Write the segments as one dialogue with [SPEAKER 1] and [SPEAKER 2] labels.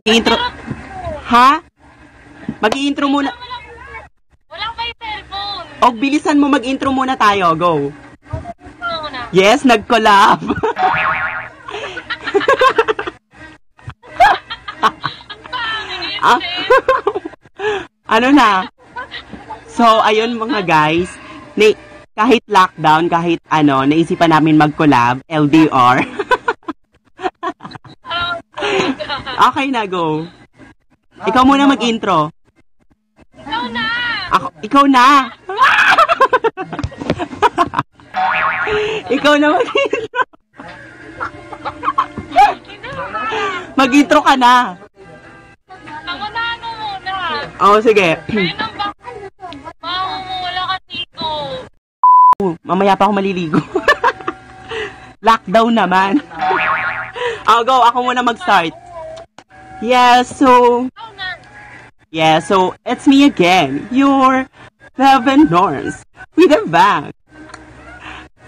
[SPEAKER 1] Intro. Ha? Mag-i-intro muna.
[SPEAKER 2] Walang may cellphone.
[SPEAKER 1] O, bilisan mo, mag-intro muna tayo. Go. Yes, nag-collab. Ano na? So, ayun mga guys. Kahit lockdown, kahit ano, naisipan namin mag-collab, LDR. Okay na, go. Ikaw muna mag-intro.
[SPEAKER 2] Ikaw na!
[SPEAKER 1] Ikaw na! Ikaw na mag-intro. Mag-intro ka na.
[SPEAKER 2] Pangunahan mo muna.
[SPEAKER 1] Oo, sige.
[SPEAKER 2] Mamumula ka dito.
[SPEAKER 1] Mamaya pa ako maliligo. Lockdown naman. Oh, go. Ako muna mag-start. Yeah, so it's me again, your Seven Norns with a bag.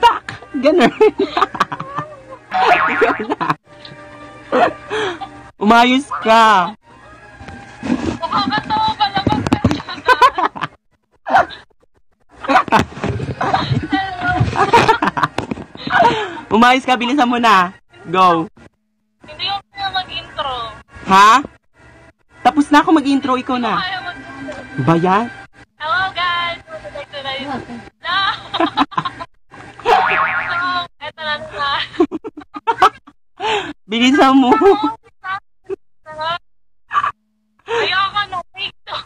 [SPEAKER 1] Back, ganun. Ikaw na. Umayos ka.
[SPEAKER 2] Nakakatawa pala magpensyon.
[SPEAKER 1] Umayos ka, bilisan mo na. Go.
[SPEAKER 2] Hindi ko na mag-intro.
[SPEAKER 1] Ha? Tapos na ako mag-intro, ikaw na.
[SPEAKER 2] Kaya mag-intro.
[SPEAKER 1] Ba yan?
[SPEAKER 2] Hello guys! Ito na yun. No! Ito na na.
[SPEAKER 1] Bilisan mo.
[SPEAKER 2] Ayoko no, take to.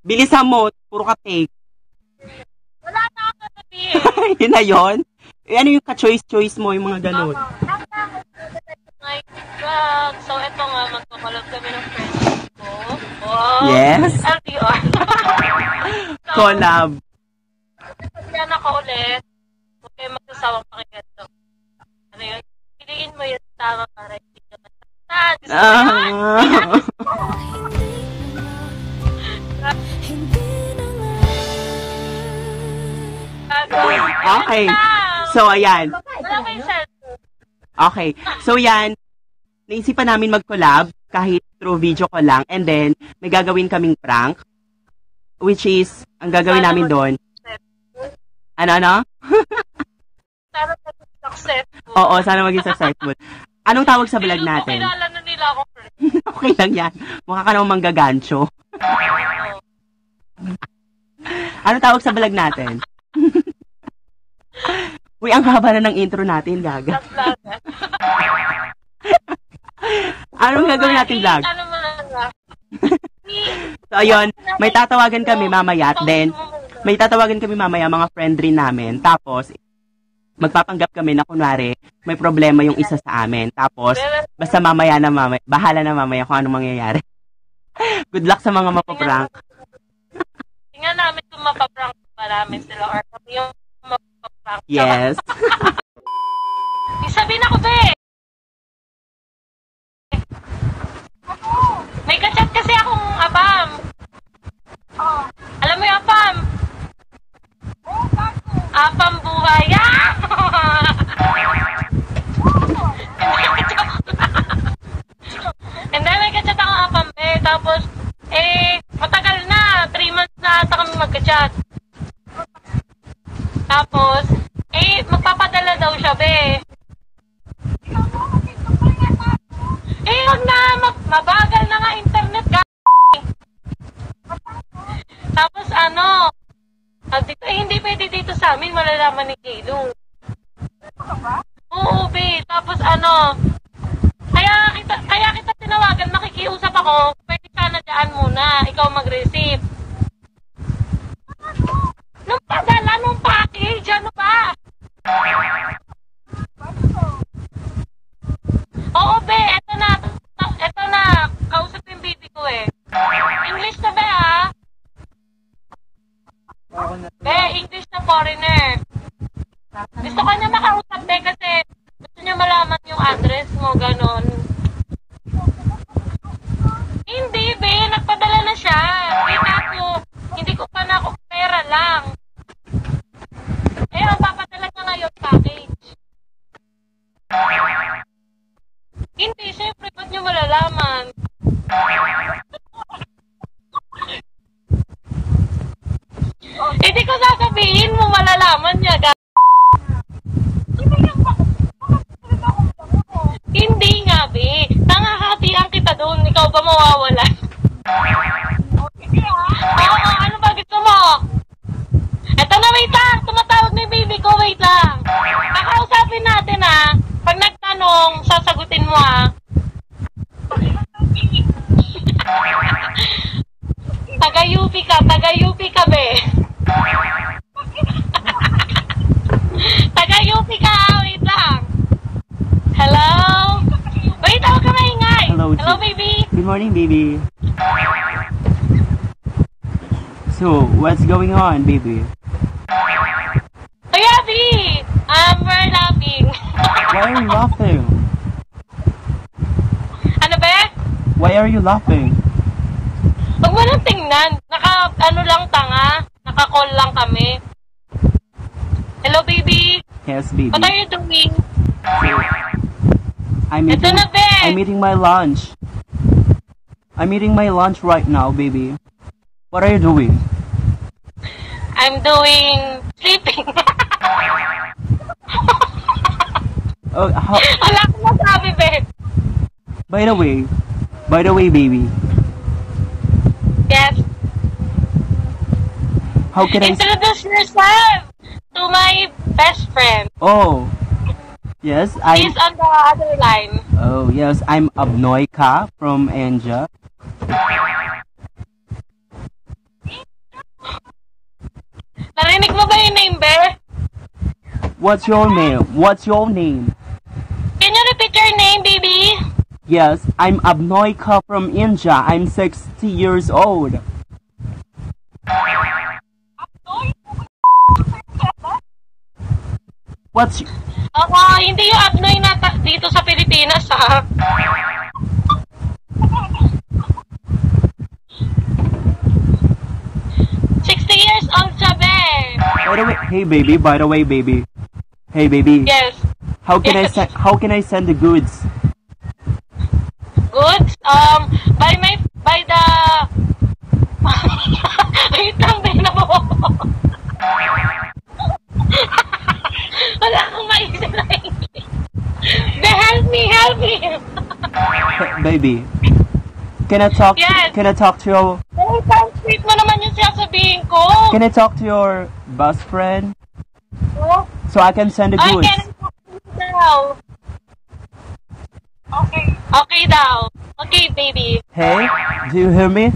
[SPEAKER 1] Bilisan mo, puro ka take.
[SPEAKER 2] Wala na ako sasabihin.
[SPEAKER 1] Yun na yun? Ano yung ka-choice mo, yung mga ganun?
[SPEAKER 2] So, ito nga, magkakalab kami ng friends ko. Wow!
[SPEAKER 1] Yes?
[SPEAKER 2] LDR. So,
[SPEAKER 1] Collab.
[SPEAKER 2] sabihan ako ulit. Huwag kayo magsasawang pakinggan to. Ano yun? Piliin mo yung tama para hindi ka masaktan.
[SPEAKER 1] Okay. So, ayan.
[SPEAKER 2] Wala kayo cellphone.
[SPEAKER 1] Okay. So, yan. Naisipan namin mag-collab kahit through video ko lang. And then, may gagawin kaming prank. Which is, ang gagawin namin doon. Ano?
[SPEAKER 2] Sana maging successful.
[SPEAKER 1] Oo, sana maging successful. Anong tawag sa vlog natin?
[SPEAKER 2] Kilala na nila ako, friend.
[SPEAKER 1] Okay lang yan. Mukha ka namang manggagancho. Anong tawag sa vlog natin? Uy, ang haba na ng intro natin, gaga. Anong gagawin natin vlog?
[SPEAKER 2] Ano mo na nga?
[SPEAKER 1] So, ayun, may tatawagan kami mamaya. Then, may tatawagan kami mamaya, mga friend rin namin. Tapos, magpapanggap kami na kunwari, may problema yung isa sa amin. Tapos, basta mamaya, bahala na mamaya kung anong mangyayari. Good luck sa mga mapaprank.
[SPEAKER 2] Tingnan namin kung mapaprank pa namin sila or kami yung mapaprank.
[SPEAKER 1] Yes.
[SPEAKER 2] Isabihin ako, be! May kachat kasi akong abam. Alam mo yung abam? Abam buhay. And then may kachat akong abam, be. Tapos, matagal na. 3 months na ata kami magkachat. Tapos, magpapadala daw siya, be. Wag na, mabagal na nga internet, Tapos dito, hindi pwede dito sa amin, malalaman ni Kilo. Oo, be. Tapos kaya kita tinawagan, makikiusap ako, pwede sana dyan muna, ikaw mag-receive. Nung padala, nung package, ano ba? Oo, be, eto na, kausap yung baby ko English na be, ha? Be, English na foreigner. Gusto ko niya makausap, be, kasi gusto niya malaman yung address mo, ganon. Hindi, be, nagpadala na siya. Hindi ko pa na ako pera lang. Ang papadala niya ngayon package. Hindi, syempre, ba't nyo malalaman? kinalaman niya? Hindi nga, be. Tangahatian kita doon. Ikaw ba mawawala? Oo, ano ba gusto mo? Eto na, wait lang. Tumatawag na yung baby ko, wait lang. Kakausapin natin, ha. Pag nagtanong, sasagutin mo, ha. Taga-UP ka, be. Taga-UP ka, wait lang. Hello? Wait, ako ka maingay. Hello, baby.
[SPEAKER 1] Good morning, baby. So, what's going on, baby?
[SPEAKER 2] Ay, Abby! We're laughing.
[SPEAKER 1] Why are you laughing?
[SPEAKER 2] Ano ba?
[SPEAKER 1] Why are you laughing?
[SPEAKER 2] Huwag mo nang tingnan. Ano lang tanga. Naka-call lang kami. Hello, baby.
[SPEAKER 1] Yes, baby.
[SPEAKER 2] What are you doing?
[SPEAKER 1] I'm
[SPEAKER 2] Ito na, be.
[SPEAKER 1] eating my lunch. I'm eating my lunch right now, baby. What are you doing?
[SPEAKER 2] I'm doing sleeping.
[SPEAKER 1] Oh,
[SPEAKER 2] Wala akong masabi, babe.
[SPEAKER 1] by the way, baby.
[SPEAKER 2] Yes.
[SPEAKER 1] How can I?
[SPEAKER 2] Introduce yourself to my best friend.
[SPEAKER 1] Oh, yes,
[SPEAKER 2] He's on the other line.
[SPEAKER 1] Oh, yes, I'm Abnoyka from Anja.
[SPEAKER 2] Narinig mo ba yung name, be?
[SPEAKER 1] What's your name? What's your name?
[SPEAKER 2] Can you repeat your name, baby?
[SPEAKER 1] Yes, I'm Abnoyka from India. I'm 60 years old. What's
[SPEAKER 2] Hindi yung Abnoy na dito sa Pilipinas, ha? Years old siya, be.
[SPEAKER 1] By the way, hey baby, by the way, baby. Hey baby.
[SPEAKER 2] Yes.
[SPEAKER 1] How can I send the goods?
[SPEAKER 2] Goods? By the wait lang, be, wala akong maisip na English. Be, help me.
[SPEAKER 1] Hey, baby. Can I talk?
[SPEAKER 2] Yes.
[SPEAKER 1] Can I talk to your?
[SPEAKER 2] Translate mo naman yung sasabihin ko.
[SPEAKER 1] Can I talk to your best friend?
[SPEAKER 2] Oh?
[SPEAKER 1] So I can send the
[SPEAKER 2] Ay,
[SPEAKER 1] goods.
[SPEAKER 2] can I talk to you daw? Okay. Okay daw. Okay, baby.
[SPEAKER 1] Hey, do you hear me?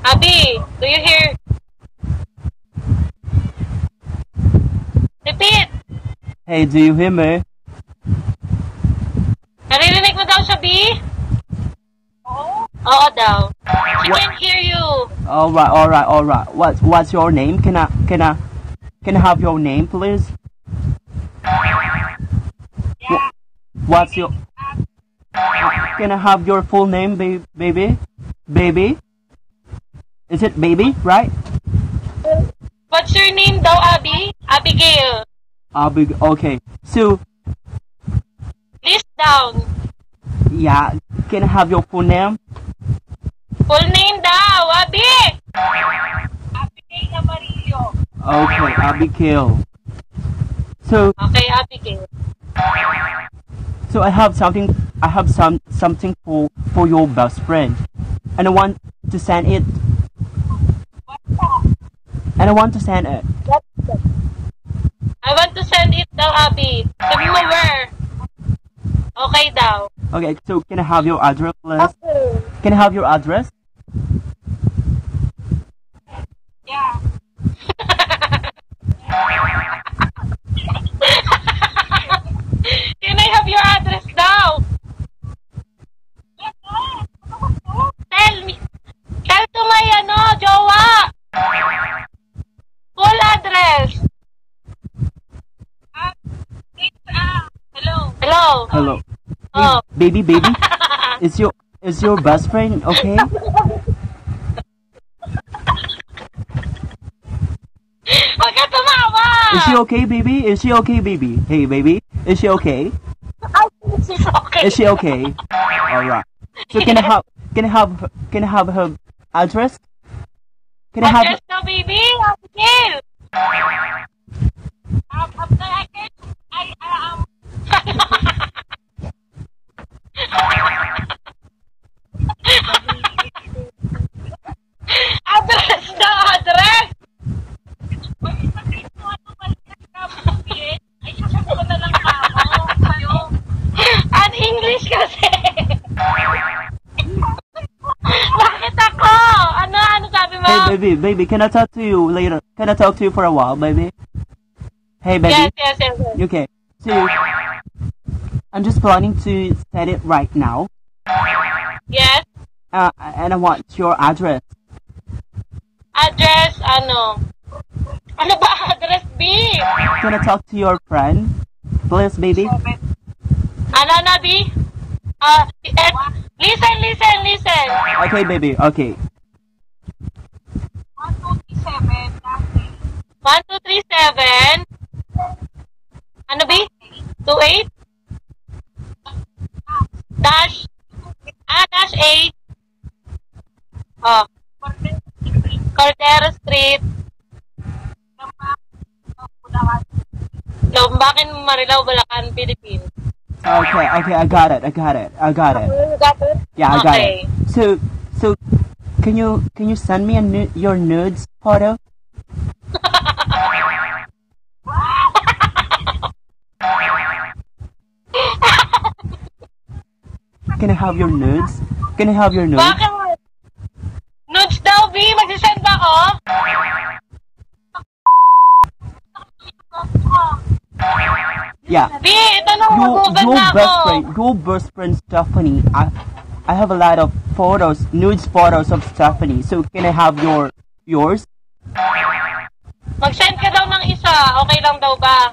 [SPEAKER 2] Abby, do you hear? Repeat.
[SPEAKER 1] Hey, do you hear me?
[SPEAKER 2] Naririnig mo daw siya, B? Oo daw. She can hear you.
[SPEAKER 1] All right. What's your name? Can I have your name, please? What's your? Can I have your full name, baby? Baby? Is it baby, right?
[SPEAKER 2] What's your name daw, Abby? Abigail.
[SPEAKER 1] Okay. So,
[SPEAKER 2] List down.
[SPEAKER 1] yeah. Can I have your full name?
[SPEAKER 2] Full name daw, Abby! Abigail Amarillo.
[SPEAKER 1] Okay, Abigail. So,
[SPEAKER 2] Okay, Abigail.
[SPEAKER 1] so I have something for your best friend, and I want to send it. And I want to send it.
[SPEAKER 2] I want to send it daw, Abby. Sabi mo where? Okay daw.
[SPEAKER 1] Okay, so can I have your address, please?
[SPEAKER 2] Okay.
[SPEAKER 1] Can I have your address?
[SPEAKER 2] Yeah. Can I have your address daw? Tell me. Tell to my jowa. Full address. Hello.
[SPEAKER 1] Hello.
[SPEAKER 2] Oh.
[SPEAKER 1] Hey, baby. Is your best friend okay?
[SPEAKER 2] Huwag ka tumawa.
[SPEAKER 1] Is she okay, baby? Is she okay, baby? Hey, baby. Is she okay?
[SPEAKER 2] She's okay.
[SPEAKER 1] Is she okay? All right. So can I have her address? Can I have?
[SPEAKER 2] Address daw, baby. Abigail. Address na address! An English kasi! Bakit ako? Ano sabi mo?
[SPEAKER 1] Hey, baby, can I talk to you later? Can I talk to you for a while, baby? Hey, baby.
[SPEAKER 2] Yes.
[SPEAKER 1] Okay, so I'm just planning to set it right now.
[SPEAKER 2] Yes?
[SPEAKER 1] And I want your address.
[SPEAKER 2] Address, ano? Ano ba address, B?
[SPEAKER 1] Can I talk to your friend, please, baby?
[SPEAKER 2] Ano na, B? Listen.
[SPEAKER 1] Okay, baby. Okay.
[SPEAKER 2] 1237. Ano, B? 28? Dash 8. Oh. Cordero Street. Lumbakin, Marilao, Bulacan, Philippines.
[SPEAKER 1] Okay, I got it.
[SPEAKER 2] You got it?
[SPEAKER 1] Yeah, I got
[SPEAKER 2] Okay.
[SPEAKER 1] it. So, can you send me your nudes photo? Can I have your nudes?
[SPEAKER 2] Bakit? Nudes daw, B? Magsisend ba ako?
[SPEAKER 1] Yeah.
[SPEAKER 2] B, ito na, mag-google na ako.
[SPEAKER 1] Your best friend Stephanie. I have a lot of nudes photos of Stephanie. So can I have yours?
[SPEAKER 2] Mag-send ka daw ng isa. Okay lang daw ba?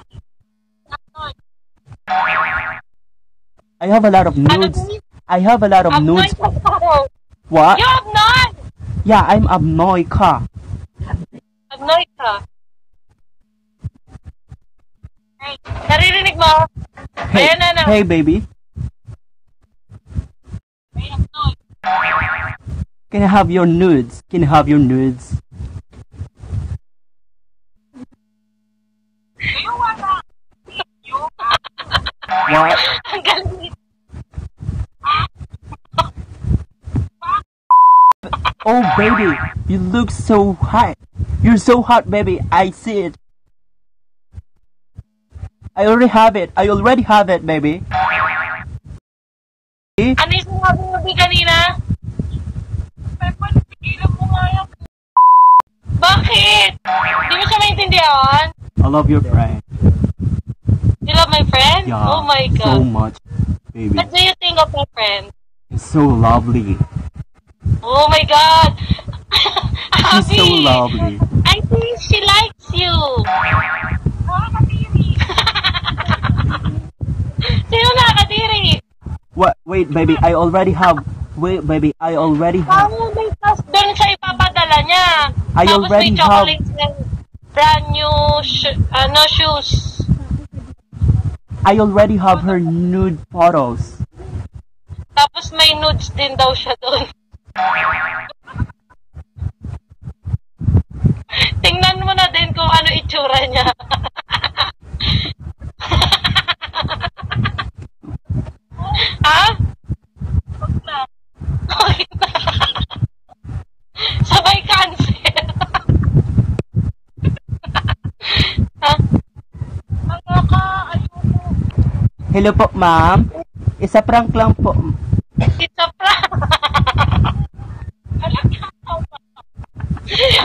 [SPEAKER 1] I have a lot of nudes. I have a lot of nudes. What?
[SPEAKER 2] You have none!
[SPEAKER 1] Yeah, I'm Abnoy ka.
[SPEAKER 2] Abnoy ka. Naririnig mo?
[SPEAKER 1] Hey,
[SPEAKER 2] Ayan na.
[SPEAKER 1] hey, baby. Can I have your nudes? What?
[SPEAKER 2] Ang galing.
[SPEAKER 1] Oh, baby, you look so hot. You're so hot, baby. I see it. I already have it, baby.
[SPEAKER 2] Ano yung sinabi mo, B, kanina? Bakit? Di mo siya maintindihan?
[SPEAKER 1] I love your friend.
[SPEAKER 2] You love my friend?
[SPEAKER 1] Yeah,
[SPEAKER 2] Oh my
[SPEAKER 1] so
[SPEAKER 2] God.
[SPEAKER 1] much, baby.
[SPEAKER 2] What do you think of my friend?
[SPEAKER 1] It's so lovely.
[SPEAKER 2] Oh my God!
[SPEAKER 1] She's so
[SPEAKER 2] Abby,
[SPEAKER 1] lovely.
[SPEAKER 2] I think she likes you. Sino nakakadiri?
[SPEAKER 1] What? Wait, baby. I already have. Wait, baby. I already have.
[SPEAKER 2] Paano may tas doon siya ipapadala niya?
[SPEAKER 1] I
[SPEAKER 2] Tapos
[SPEAKER 1] already
[SPEAKER 2] may chocolates and brand new shoes.
[SPEAKER 1] I already have her nude photos.
[SPEAKER 2] Tapos may nudes din daw siya doon. Tingnan mo na din kung ano itsura niya. Ha? Okay na. Sabay cancer. Ha?
[SPEAKER 1] Hello po, ma'am. Isa prank lang po.
[SPEAKER 2] It's a prank.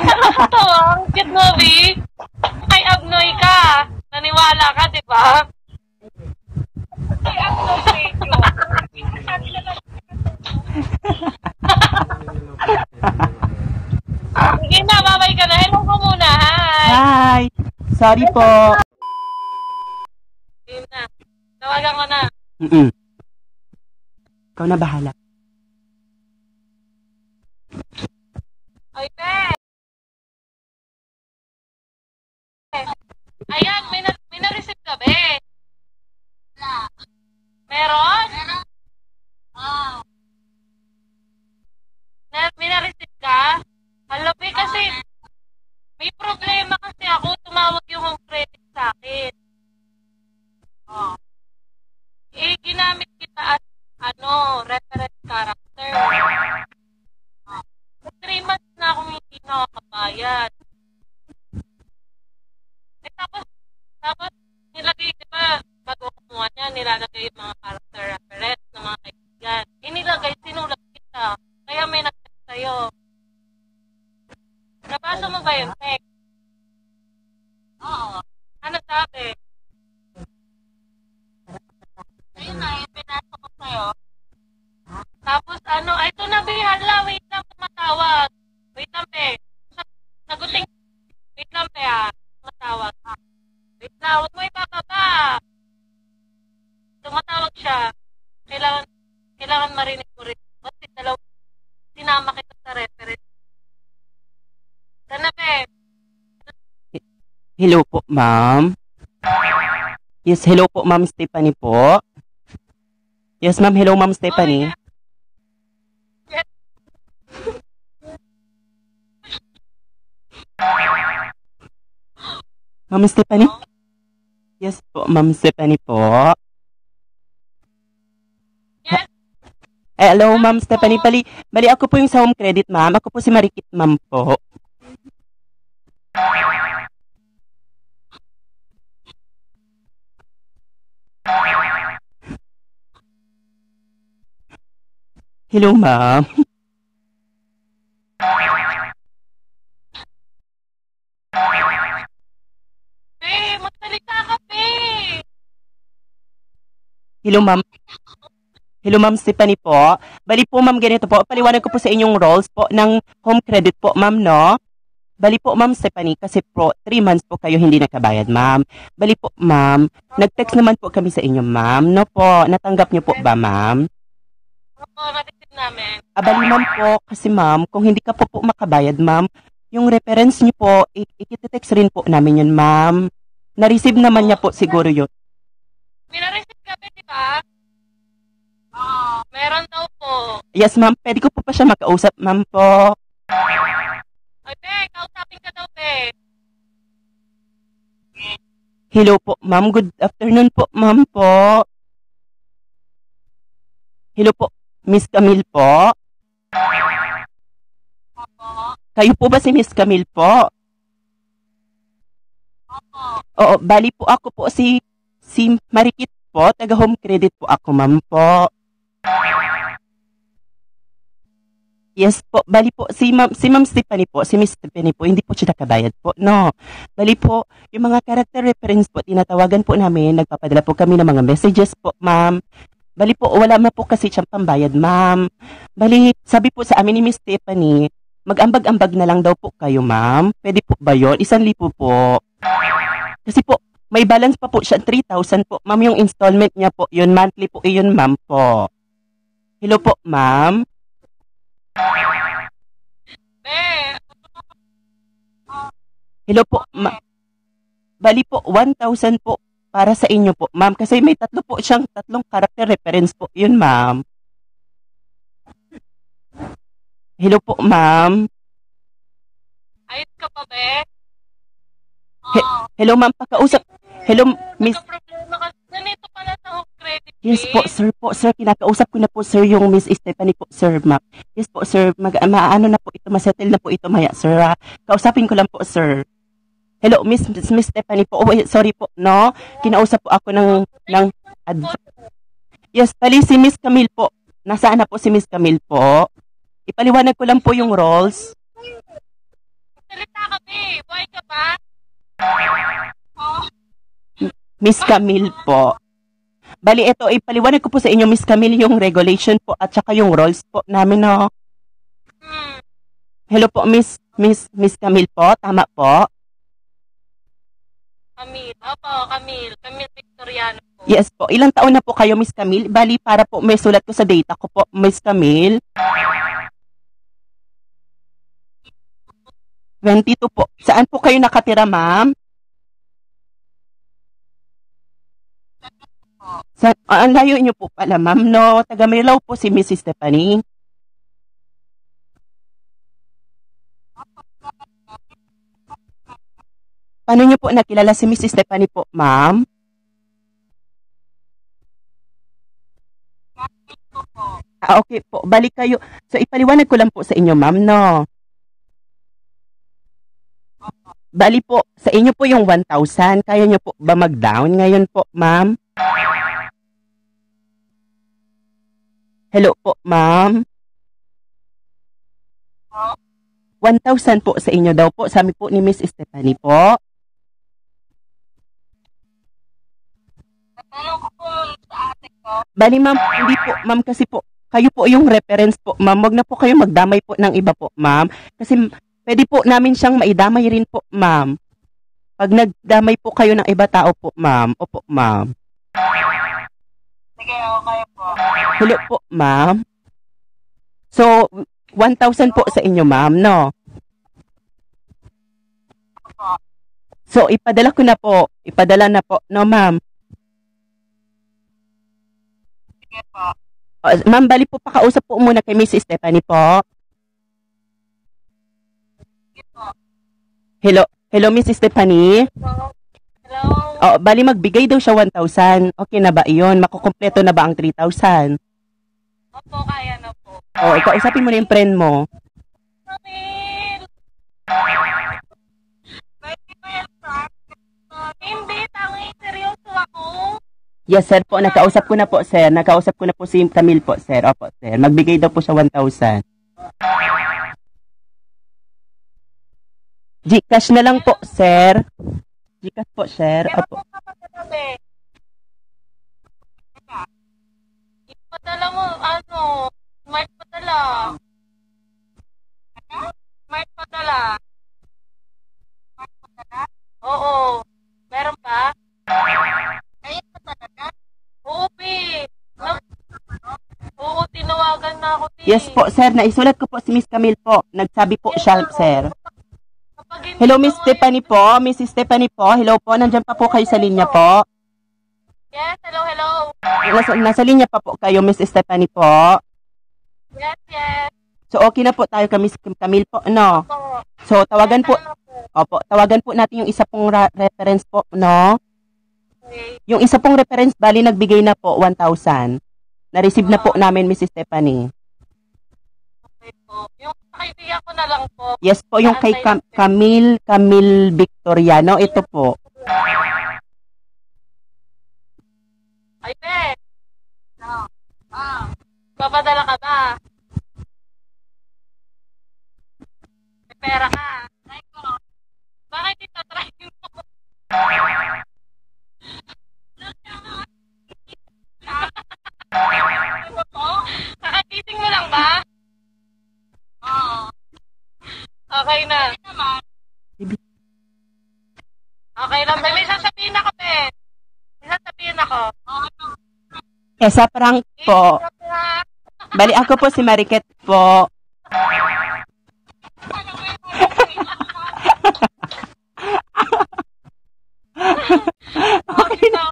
[SPEAKER 2] Nakakatawa. Ang cute mo, B. Ay, Abnoy ka. Naniwala ka, di ba? Ay, Abnoy Sige na, babay ka na. Hello ko muna. Hi.
[SPEAKER 1] Hi. Sorry po.
[SPEAKER 2] Sige na. Tawagan ko na.
[SPEAKER 1] Ikaw na bahala.
[SPEAKER 2] Ay, be. Ayan, may na-receive ka, be. Meron? May na-receive ka? Hala, be, kasi may problema kasi ako. nilalagay yung mga character reference ng mga kaibigan. Inilagay, sinulat kita. Kaya may nag-text sa'yo. Nabasa mo ba yung text? Oo. Ano sabi? Ayun na, yung pinasa ko sa'yo. Tapos ano, ito na be, hala, wait lang, tumatawag. Wait lang, be. Naguting, wait lang, be, tumatawag. Wait lang, huwag mo ipapaba. Tumatawag siya. Kailangan marinig mo rin. Kasi sinama kita sa reference. Sana, be.
[SPEAKER 1] Hello po, ma'am. Yes, hello po, ma'am Stephanie po. Yes, ma'am. Hello, ma'am Stephanie.
[SPEAKER 2] Yes.
[SPEAKER 1] Ma'am Stephanie? Yes po, ma'am Stephanie po.
[SPEAKER 2] Yes.
[SPEAKER 1] Hello, ma'am Stephanie. Bali ako po yung sa home credit, ma'am. Ako po si Marikit, ma'am po. Hello, ma'am.
[SPEAKER 2] Be, magsalita ka, be.
[SPEAKER 1] Hello, ma'am. Hello, ma'am Stephanie po. Bali po, ma'am, ganito po. Paliwanag ko po sa inyong roles po ng home credit po, ma'am, no? Bali po, ma'am Stephanie, kasi po, 3 months po kayo hindi nakabayad, ma'am. Bali po, ma'am, nag-text naman po kami sa inyo, ma'am. No po, natanggap niyo po ba, ma'am?
[SPEAKER 2] Oo, natisip namin.
[SPEAKER 1] Bali, ma'am po, kasi ma'am, kung hindi ka po makabayad, ma'am, yung reference niyo po, ikitetext rin po namin yun, ma'am. Na-receive naman niya po siguro yun.
[SPEAKER 2] May na-receive ka, be, di ba? Oo, meron daw po.
[SPEAKER 1] Yes, ma'am, pwede ko po pa siya makausap, ma'am po.
[SPEAKER 2] Ay, be, kausapin ka daw, be.
[SPEAKER 1] Hello po, ma'am. Good afternoon po, ma'am po. Hello po, Miss Camille po.
[SPEAKER 2] Opo.
[SPEAKER 1] Kayo po ba si Miss Camille po?
[SPEAKER 2] Opo.
[SPEAKER 1] Oo, bali po ako po si Marikit po. Taga home credit po ako, ma'am po. Yes po, bali po, si Ma'am Stephanie po, si Miss Stephanie po, hindi po siya nakabayad po, no. Bali po, yung mga character reference po, tinatawagan po namin, nagpapadala po kami ng mga messages po, ma'am. Bali po, wala na po kasi siyang pambayad, ma'am. Bali, sabi po sa amin ni Miss Stephanie, mag-ambag-ambag na lang daw po kayo, ma'am. Pwede po ba yun? 1,000 po. Kasi po, may balance pa po siya, 3,000 po. Ma'am, yung installment niya po, yun, monthly po, yun, ma'am po. Hello po, ma'am.
[SPEAKER 2] Be.
[SPEAKER 1] Hello po, bali po, 1,000 po para sa inyo po, ma'am. Kasi may tatlong character reference po. Yun, ma'am. Hello po, ma'am.
[SPEAKER 2] Ayos ka pa, be? Oo.
[SPEAKER 1] Hello, ma'am. Hello, Miss.
[SPEAKER 2] Nagka-problema ka. Ganito pala sa home credit,
[SPEAKER 1] Yes
[SPEAKER 2] be.
[SPEAKER 1] po, sir po. Sir, kinakausap ko na po, sir, yung Miss Stephanie po, sir, ma'am. Yes po, sir. Maano na po ito, masettle na po ito maya, sir. Kausapin ko lang po, sir. Hello, Miss Stephanie po. Oh, sorry po, no? Kinausap po ako ng Yes, pali si Miss Camille po. Nasaan na po si Miss Camille po? Ipaliwanag ko lang po yung roles.
[SPEAKER 2] Salita ka, be. Buhay ka ba? Oh.
[SPEAKER 1] Miss Camille po. Bali, ito, ipaliwanag ko po sa inyo, Miss Camille, yung regulation po at saka yung roles po namin, no? Hello po, Miss Camille po. Tama po?
[SPEAKER 2] Camille. Opo, Camille. Camille Victoriano po.
[SPEAKER 1] Yes po. Ilang taon na po kayo, Miss Camille? Bali, para po may sulat ko sa data ko po, Miss Camille. 22 po. Saan po kayo nakatira, ma'am? Ang layo niyo po pala, ma'am, no? Taga Marilao po si Mrs. Stephanie. Paano niyo po nakilala si Mrs. Stephanie po, ma'am? Okay po. Balik kayo. So, ipaliwanag ko lang po sa inyo, ma'am, no? Bali po, sa inyo po yung 1,000. Kaya niyo po ba mag-down ngayon po, ma'am? Hello po, ma'am.
[SPEAKER 2] Oh,
[SPEAKER 1] 1,000 po sa inyo daw po. Sabi po ni Miss Stephanie po.
[SPEAKER 2] natanong ko po sa ate ko.
[SPEAKER 1] Bali, ma'am, hindi po, ma'am, kasi po, kayo po yung reference po, ma'am. Wag na po kayo magdamay po ng iba po, ma'am. Kasi pwede po namin siyang maidamay rin po, ma'am. Pag nagdamay po kayo ng iba tao po, ma'am. Opo, ma'am.
[SPEAKER 2] Sige, okay po.
[SPEAKER 1] Hello po, ma'am. So, 1,000 po sa inyo, ma'am, no?
[SPEAKER 2] Opo.
[SPEAKER 1] So, ipadala ko na po. Ipadala na po, no, ma'am?
[SPEAKER 2] Sige po.
[SPEAKER 1] Ma'am, bali po, pakausap po muna kay Miss Stephanie po.
[SPEAKER 2] Sige po.
[SPEAKER 1] Hello, hello, Miss Stephanie.
[SPEAKER 2] Hello? Hello?
[SPEAKER 1] Oh, bali magbigay daw siya 1,000. Okay na ba iyon? Makukumpleto na ba ang 3,000?
[SPEAKER 2] Opo, kaya na po.
[SPEAKER 1] Oh, kausapin mo na yung friend mo.
[SPEAKER 2] Camille! Pwede ba yan, sir? Hindi, tangi. Seryoso ako.
[SPEAKER 1] Yes, sir po. Nakausap ko na po, sir. Nakausap ko na po si Camille po, sir. Opo, sir. Magbigay daw po siya 1,000. Gcash na lang po, sir. Gcash po, sir.
[SPEAKER 2] Pero
[SPEAKER 1] Opo.
[SPEAKER 2] po kapatid, ipadala mo, smart padala. Smart padala. Smart padala? Oo. Meron ba? Ayun pa talaga? Oo, Pi. Oo, tinawagan na ako, Pi.
[SPEAKER 1] Yes po, sir. Naisulat ko po si Miss Camille po. Nagsabi po siya, sir.
[SPEAKER 2] Kapag hindi
[SPEAKER 1] Hello,
[SPEAKER 2] ko
[SPEAKER 1] Miss
[SPEAKER 2] ngayon-
[SPEAKER 1] Stephanie po. Miss Stephanie po. Hello po. Nandiyan pa po kayo sa linya po.
[SPEAKER 2] Yes, hello.
[SPEAKER 1] Nasa linya pa po kayo, Miss Stephanie po.
[SPEAKER 2] Yes, yes.
[SPEAKER 1] So, okay na po tayo kay Miss Camille po, no?
[SPEAKER 2] Po.
[SPEAKER 1] So, tawagan po,
[SPEAKER 2] Ano po?
[SPEAKER 1] opo, tawagan po natin yung isa pong reference po, no?
[SPEAKER 2] Okay.
[SPEAKER 1] Yung isa pong reference, bali nagbigay na po, 1,000. Na-receive na po namin, Miss Stephanie.
[SPEAKER 2] Okay po. Yung kaibigan ko na lang po.
[SPEAKER 1] Yes po, yung kay Camille Victoriano, ito po.
[SPEAKER 2] Ay, Pe. No. Papadala ka ba? May pera ka. Try ko. Bakit ito try mo? Kakatising mo lang ba? Oo. Okay na. Okay lang. May sasabihin ako, Pe. May sasabihin ako.
[SPEAKER 1] Sa prank po. Bali, ako po si Mariket po. Okay na.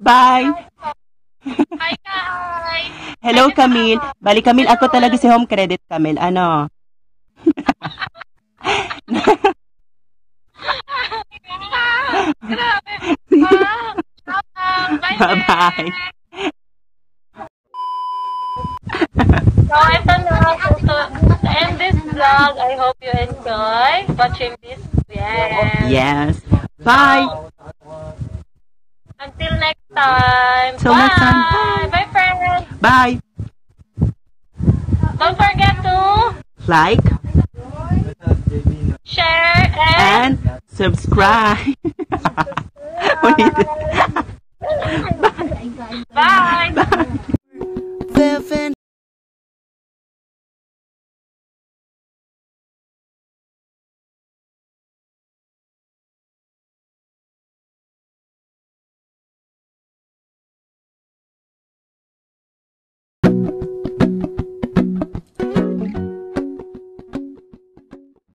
[SPEAKER 1] Bye.
[SPEAKER 2] Hi, guys.
[SPEAKER 1] Hello, Camille. Bali, Camille, ako talaga si Home Credit, Camille. Ano?
[SPEAKER 2] Grabe. Bye.
[SPEAKER 1] Bye-bye.
[SPEAKER 2] So, ito na. To end this vlog, I hope you enjoy watching this. Yes.
[SPEAKER 1] Yes. Bye.
[SPEAKER 2] Until next time.
[SPEAKER 1] So,
[SPEAKER 2] Bye.
[SPEAKER 1] next time.
[SPEAKER 2] Bye, friends.
[SPEAKER 1] Bye.
[SPEAKER 2] Don't forget to
[SPEAKER 1] Like
[SPEAKER 2] share and
[SPEAKER 1] and subscribe. Ulitin.